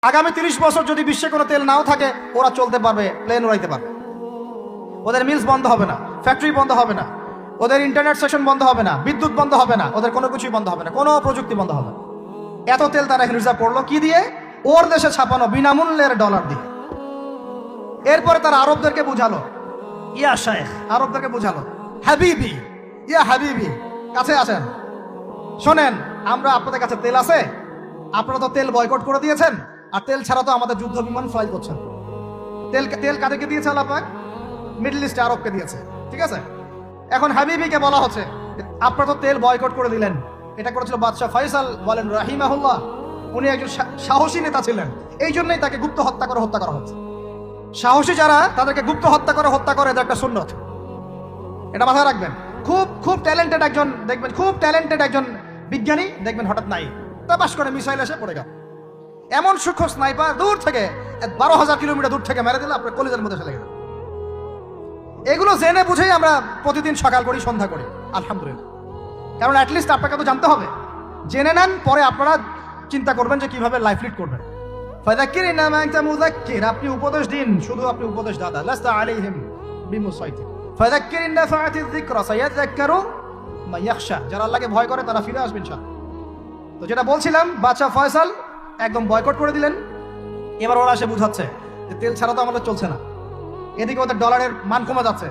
আগামী 30 বছর যদি বিশ্বে কোনো তেল নাও থাকে, ওরা চলতে পারবে, প্লেন উড়াইতে পারবে। ওদের মিলস বন্ধ হবে না, ফ্যাক্টরি বন্ধ হবে না, ওদের ইন্টারনেট সেশন বন্ধ হবে না, বিদ্যুৎ বন্ধ হবে না, ওদের কোনো কিছুই বন্ধ হবে না, কোনো প্রযুক্তি বন্ধ হবে না। এত তেল তারা এখন রিজার্ভ করলো কি দিয়ে? ওর দেশে ছাপানো বিনামূল্যের ডলার দিয়ে। এরপরে তারা আরবদেরকে বুঝালো, ইয়া শাইখ, আরবদেরকে বুঝালো, হাবিবি, ইয়া হাবিবি, কাছে আসেন, শোনেন, আমরা আপনাদের কাছে তেল আছে, আপনারা তো তেল বয়কট করে দিয়েছেন, আর তেল ছাড়া তো আমাদের যুদ্ধ বিমান ফ্লাই করছেন। তেল তেল কাদেরকে দিয়েছে আল্লাহ পাক? মিডল ইস্টে আরবকে দিয়েছে, ঠিক আছে? এখন হাবিবিকে বলা হচ্ছে, আপনারা তো তেল বয়কট করে দিলেন। এটা করেছিল বাদশাহ ফয়সাল বলেন রাহিমাহুল্লাহ, উনি একজন সাহসী নেতা ছিলেন, এই জন্যই তাকে গুপ্ত হত্যা করা হচ্ছে। সাহসী যারা, তাদেরকে গুপ্ত হত্যা করে, এটা একটা সুন্নত, এটা মাথায় রাখবেন। খুব খুব ট্যালেন্টেড একজন দেখবেন, খুব ট্যালেন্টেড একজন বিজ্ঞানী দেখবেন হঠাৎ নাই, তা পাশ করে মিসাইল এসে পড়ে গেল। এমন সূক্ষ্ম স্নাইপার দূর থেকে 12,000 কিলোমিটার দূর থেকে মেরে দিল, আপনার কলিজার মধ্যে ফেলে গেল। এগুলো জেনে বুঝেই আমরা প্রতিদিন সকাল করি, সন্ধ্যা করি, আলহামদুলিল্লাহ। কারণ অ্যাটলিস্ট আপনাকে তো জানতে হবে, জেনে নেন, পরে আপনারা চিন্তা করবেন যে কিভাবে লাইফ লিড করবেন। ফাযাক্কির ইন্নামা আনতা মুযাক্কির, আপনি উপদেশ দিন, শুধু আপনি উপদেশ দাতা, লাস্তা আলাইহিম বিমুসাইতির। ফাযাক্কির ইন নাফাআতিয যিকরা সায়াযাক্কারু মান ইয়াখশা, যারা আল্লাহকে ভয় করে তারা ফিরে আসবে ইনশাআল্লাহ। তো যেটা বলছিলাম, বাদশা ফয়সাল একদম বয়কট করে দিলেন। এবার ওরা এসে বুঝাচ্ছে যে তেল ছাড়া তো আমাদের চলছে না, এদিকে ওদের ডলারের মান কমে যাচ্ছে,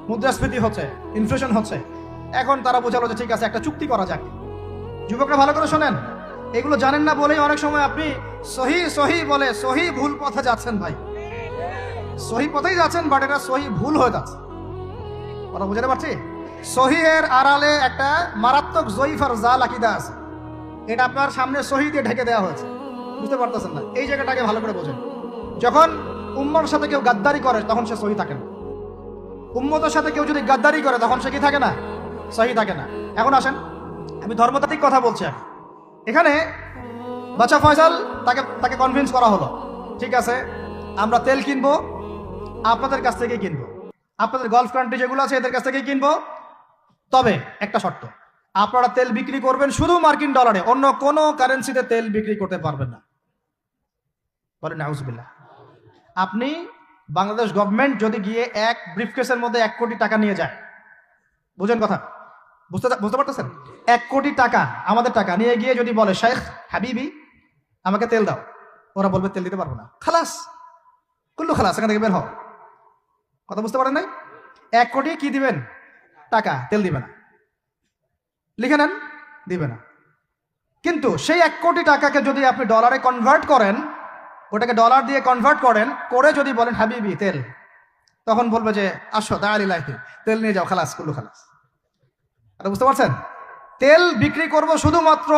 মুদ্রাস্ফীতি হচ্ছে, ইনফ্লেশন হচ্ছে। এখন তারা বোঝালো যে ঠিক আছে, একটা চুক্তি করা যাক। যুবকরা ভালো করে শোনেন, এগুলো জানেন না বলেই অনেক সময় আপনি সহি সহি বলে সহি ভুল পথে যাচ্ছেন। ভাই, সহি পথেই যাচ্ছেন, বাট এটা সহি ভুল হয়ে যাচ্ছে। কথা বুঝতে পারছি? সহি এর আড়ালে একটা মারাত্মক জয়ীফ আর জাল আকীদা আছে, এটা আপনার সামনে সহি দিয়ে ঢেকে দেওয়া হয়েছে, বুঝতে পারতেছেন না। এই জায়গাটাকে ভালো করে বোঝেন। যখন উম্মর সাথে কেউ গাদ্দারি করে তখন সে সহি থাকে না। উম্মতের সাথে কেউ যদি গাদ্দারি করে তখন সে কি থাকে না? সহি থাকে না। এখন আসেন, আমি ধর্মতাত্ত্বিক কথা বলছি। এখানে বাদশা ফয়সাল তাকে কনভিন্স করা হলো, ঠিক আছে আমরা তেল কিনবো, আপনাদের কাছ থেকেই কিনবো, আপনাদের গলফ কান্ট্রি যেগুলো আছে এদের কাছ থেকেই কিনবো, তবে একটা শর্ত, আপনারা তেল বিক্রি করবেন শুধু মার্কিন ডলারে, অন্য কোনো কারেন্সিতে তেল বিক্রি করতে পারবেন না। বলেন নাউজুবিল্লাহ। আপনি বাংলাদেশ গভর্নমেন্ট যদি গিয়ে এক ব্রিফকেসের মধ্যে 1 কোটি টাকা নিয়ে যায়, বুঝেন কথা, বুঝতে পারতেছেন? 1 কোটি টাকা আমাদের টাকা নিয়ে গিয়ে যদি বলে শেখ হাবিবি আমাকে তেল দাও, ওরা বলবে তেল দিতে পারবো না, খালাস, কুল্লু খালাস, এখান থেকে বের হও। কথা বুঝতে পারেন নাই? 1 কোটি কি দিবেন? টাকা, তেল দিবে না, লিখে নেন, দিবে না। কিন্তু সেই 1 কোটি টাকাকে যদি আপনি ডলারে কনভার্ট করেন, ওটাকে ডলার দিয়ে কনভার্ট করেন, করে যদি বলেন হাবিবি তেল, তখন বলবে যে আসো দাঁড়িয়ে তেল নিয়ে যাও, খালাস, কুল্লু খালাস। এটা বুঝতে পারছেন? তেল বিক্রি করব শুধুমাত্র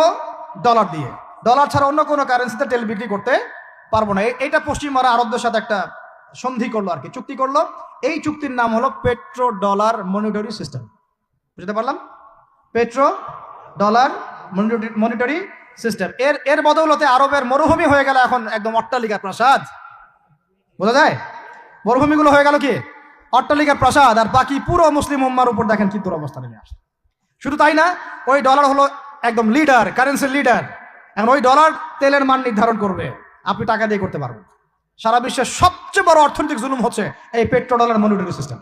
ডলার দিয়ে, ডলার ছাড়া অন্য কোনো কারেন্সিতে তেল বিক্রি করতে পারবো না। এটা পশ্চিমারা আরবদের সাথে একটা সন্ধি করলো, আর কি চুক্তি করলো। এই চুক্তির নাম হলো পেট্রো ডলার মনিটরি সিস্টেম। বুঝতে পারলাম? Petro dollar monetary system. এর বদৌলতে আরবের মরুভূমি হয়ে গেল এখন একদম অট্টালিকার প্রাসাদ। বোঝা যায়? মরুভূমিগুলো হয়ে গেল কি অট্টালিকার প্রাসাদ, আর বাকি পুরো মুসলিম উম্মার উপর দেখেন কি দুরবস্থা নেমে আসে। শুধু তাই না, ওই ডলার হলো একদম লিডার, কারেন্সির লিডার। এখন ওই ডলার তেলের মান নির্ধারণ করবে, আপনি টাকা দিয়ে করতে পারবেন। সারা বিশ্বের সবচেয়ে বড় অর্থনৈতিক জুলুম হচ্ছে এই পেট্রো ডলার মনিটরি সিস্টেম।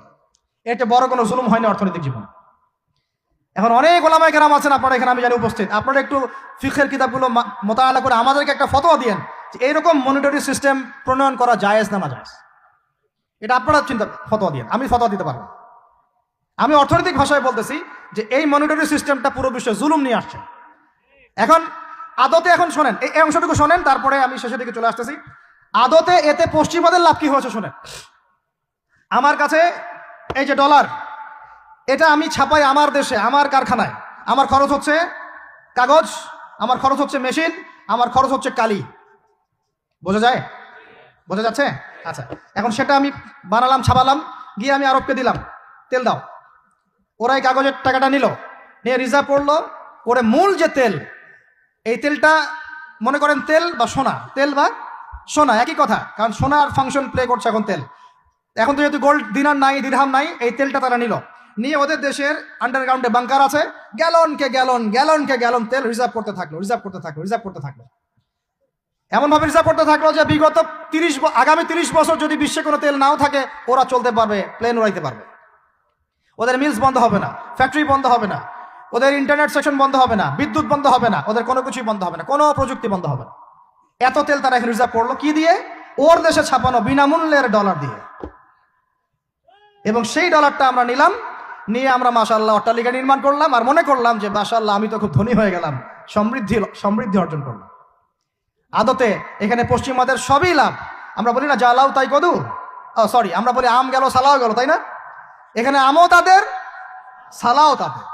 এটা বড় কোনো জুলুম হয়নি অর্থনৈতিক জীবন। এখন অনেক ওলামায়ে কেরাম আছেন আপনারা এখানে, আমি জানি উপস্থিত, আপনারা একটু ফিকহের কিতাবগুলো মোতালা করে আমাদেরকে একটা ফতোয়া দিয়েন যে এইরকম মনিটরি সিস্টেম প্রণয়ন করা জায়েজ না নাজায়েজ। এটা আপনারা ফতোয়া দিয়েন, আমি ফতোয়া দিতে পারবো। আমি অর্থনৈতিক ভাষায় বলতেছি যে এই মনিটরি সিস্টেমটা পুরো বিশ্বে জুলুম নিয়ে আসছে। এখন আদতে, এখন শোনেন এই অংশটুকু শোনেন, তারপরে আমি শেষের দিকে চলে আসতেছি। আদতে এতে পশ্চিমাদের লাভ কি হয়েছে শোনেন। আমার কাছে এই যে ডলার, এটা আমি ছাপাই আমার দেশে, আমার কারখানায়। আমার খরচ হচ্ছে কাগজ, আমার খরচ হচ্ছে মেশিন, আমার খরচ হচ্ছে কালি। বোঝা যায়? বোঝা যাচ্ছে? আচ্ছা, এখন সেটা আমি বানালাম, ছাপালাম, গিয়ে আমি আরবকে দিলাম তেল দাও। ওরা এই কাগজের টাকাটা নিল, নিয়ে রিজার্ভ করলো, করে মূল যে তেল, এই তেলটা মনে করেন তেল বা সোনা, তেল বা সোনা একই কথা, কারণ সোনার ফাংশন প্লে করছে এখন তেল। এখন তো যেহেতু গোল্ড দিনার নাই, দিরহাম নাই, এই তেলটা তারা নিল, নিয়ে ওদের দেশের আন্ডারগ্রাউন্ডে বাংকার আছে, গ্যালনকে গ্যালন তেল রিজার্ভ করতে থাকলো। এমনভাবে রিজার্ভ করতে থাকলো যে বিগত আগামী 30 বছর যদি বিশ্বে কোনো তেল নাও থাকে ওরা চলতে পারবে, প্লেন উড়াইতে পারবে। ওদের মিলস বন্ধ হবে না, ফ্যাক্টরি বন্ধ হবে না, ওদের ইন্টারনেট সেকশন বন্ধ হবে না, বিদ্যুৎ বন্ধ হবে না, ওদের কোনো কিছুই বন্ধ হবে না, কোনো প্রযুক্তি বন্ধ হবে না। এত তেল তারা এখন রিজার্ভ করলো কি দিয়ে? ওর দেশে ছাপানো বিনামূল্যের ডলার দিয়ে। এবং সেই ডলারটা আমরা নিলাম, নিয়ে আমরা মাশাআল্লাহ অট্টালিকা নির্মাণ করলাম, আর মনে করলাম যে মাশাআল্লাহ আমি তো খুব ধনী হয়ে গেলাম, সমৃদ্ধি অর্জন করলাম। আদতে এখানে পশ্চিমাদের সবই লাভ। আমরা বলি না যা লাউ তাই কদু, সরি, আমরা বলি আম গেল সালাও গেল, তাই না? এখানে আমও তাদের, সালাও তাদের।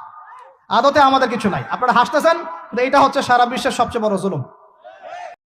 আদতে আমাদের কিছু নাই। আপনারা হাসতেছেন, এইটা হচ্ছে সারা বিশ্বের সবচেয়ে বড় জুলুম।